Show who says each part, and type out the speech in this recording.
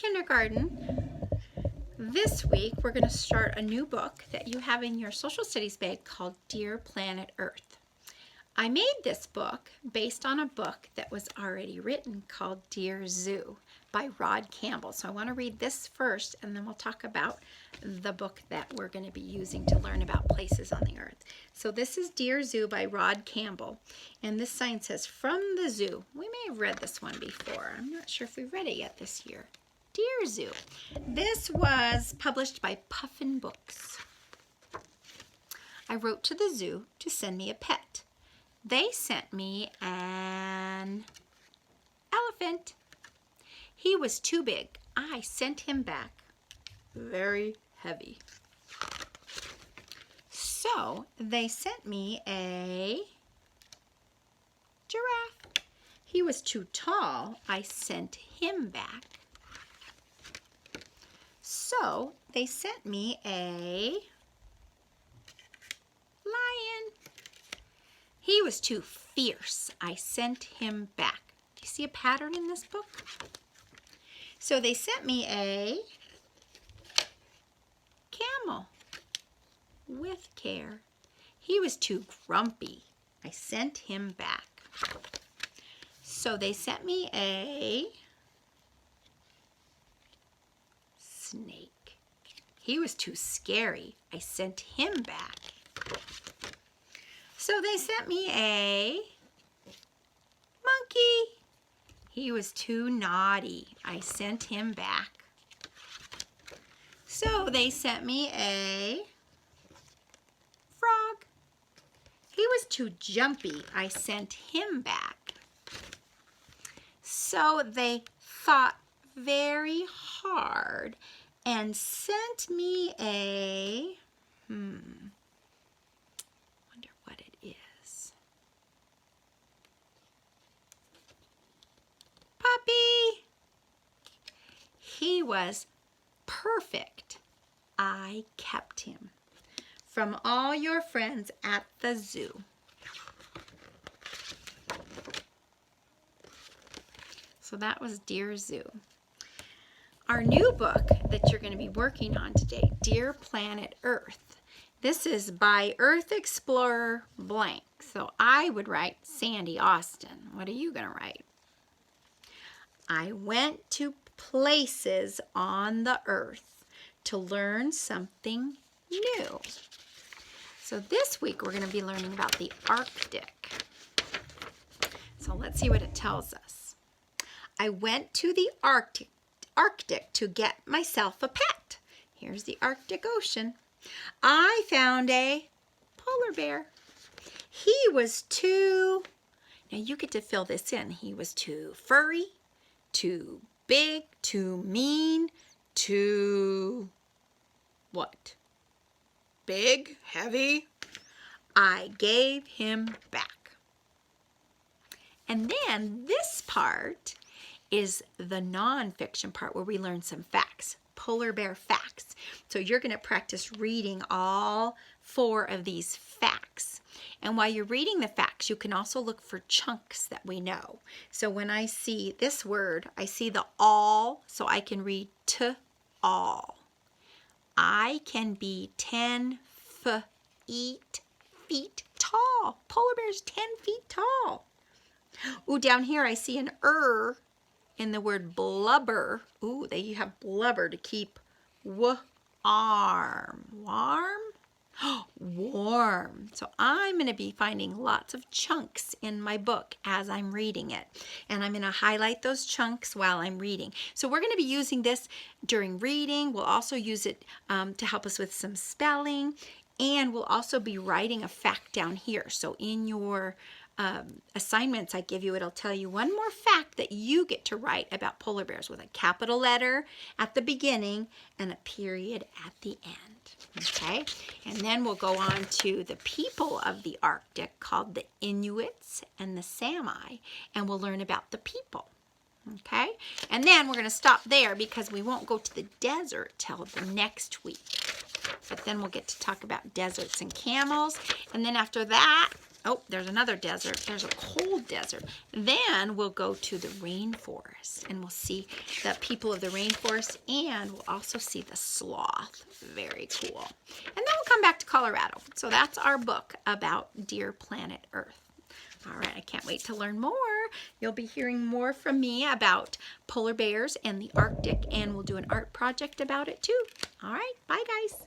Speaker 1: kindergarten. This week we're going to start a new book that you have in your social studies bag called Dear Planet Earth. I made this book based on a book that was already written called Dear Zoo by Rod Campbell. So I want to read this first and then we'll talk about the book that we're going to be using to learn about places on the earth. So this is Dear Zoo by Rod Campbell, and this sign says, "From the zoo." We may have read this one before. I'm not sure if we read it yet this year. Dear Zoo. This was published by Puffin Books. I wrote to the zoo to send me a pet. They sent me an elephant. He was too big. I sent him back very heavy. So they sent me a giraffe. He was too tall. I sent him back. So they sent me a lion. He was too fierce. I sent him back. Do you see a pattern in this book? So they sent me a camel with care. He was too grumpy. I sent him back. So they sent me a snake. He was too scary. I sent him back. So they sent me a monkey. He was too naughty. I sent him back. So they sent me a frog. He was too jumpy. I sent him back. So they thought very hard and sent me a, wonder what it is. Puppy. He was perfect. I kept him. From all your friends at the zoo. So that was Dear Zoo. Our new book that you're going to be working on today, Dear Planet Earth. This is by Earth Explorer blank. So I would write Sandy Austin. What are you going to write? I went to places on the earth to learn something new. So this week we're going to be learning about the Arctic. So let's see what it tells us. I went to the Arctic to get myself a pet. Here's the Arctic Ocean. I found a polar bear. He was too, now you get to fill this in. He was too furry, too big, too mean, too what? Big, heavy. I gave him back. And then this part is the nonfiction part where we learn some facts, polar bear facts. So you're going to practice reading all 4 of these facts. And while you're reading the facts, you can also look for chunks that we know. So when I see this word, I see the all, so I can read to all. I can be 10 feet tall. Polar bear's 10 feet tall. Ooh, down here I see an in the word blubber. Ooh, they have blubber to keep warm. Warm? Warm. So I'm going to be finding lots of chunks in my book as I'm reading it. And I'm going to highlight those chunks while I'm reading. So we're going to be using this during reading. We'll also use it to help us with some spelling. And we'll also be writing a fact down here. So in your assignments I give you, it'll tell you one more fact that you get to write about polar bears with a capital letter at the beginning and a period at the end. Okay, and then we'll go on to the people of the Arctic called the Inuits and the Sami, and we'll learn about the people. Okay, and then we're going to stop there because we won't go to the desert till the next week. But then we'll get to talk about deserts and camels, and then after that Oh, there's another desert. There's a cold desert. Then we'll go to the rainforest and we'll see the people of the rainforest, and we'll also see the sloth. Very cool. And then we'll come back to Colorado. So that's our book about Dear Planet Earth. All right, I can't wait to learn more. You'll be hearing more from me about polar bears and the Arctic, and we'll do an art project about it too. All right, bye guys.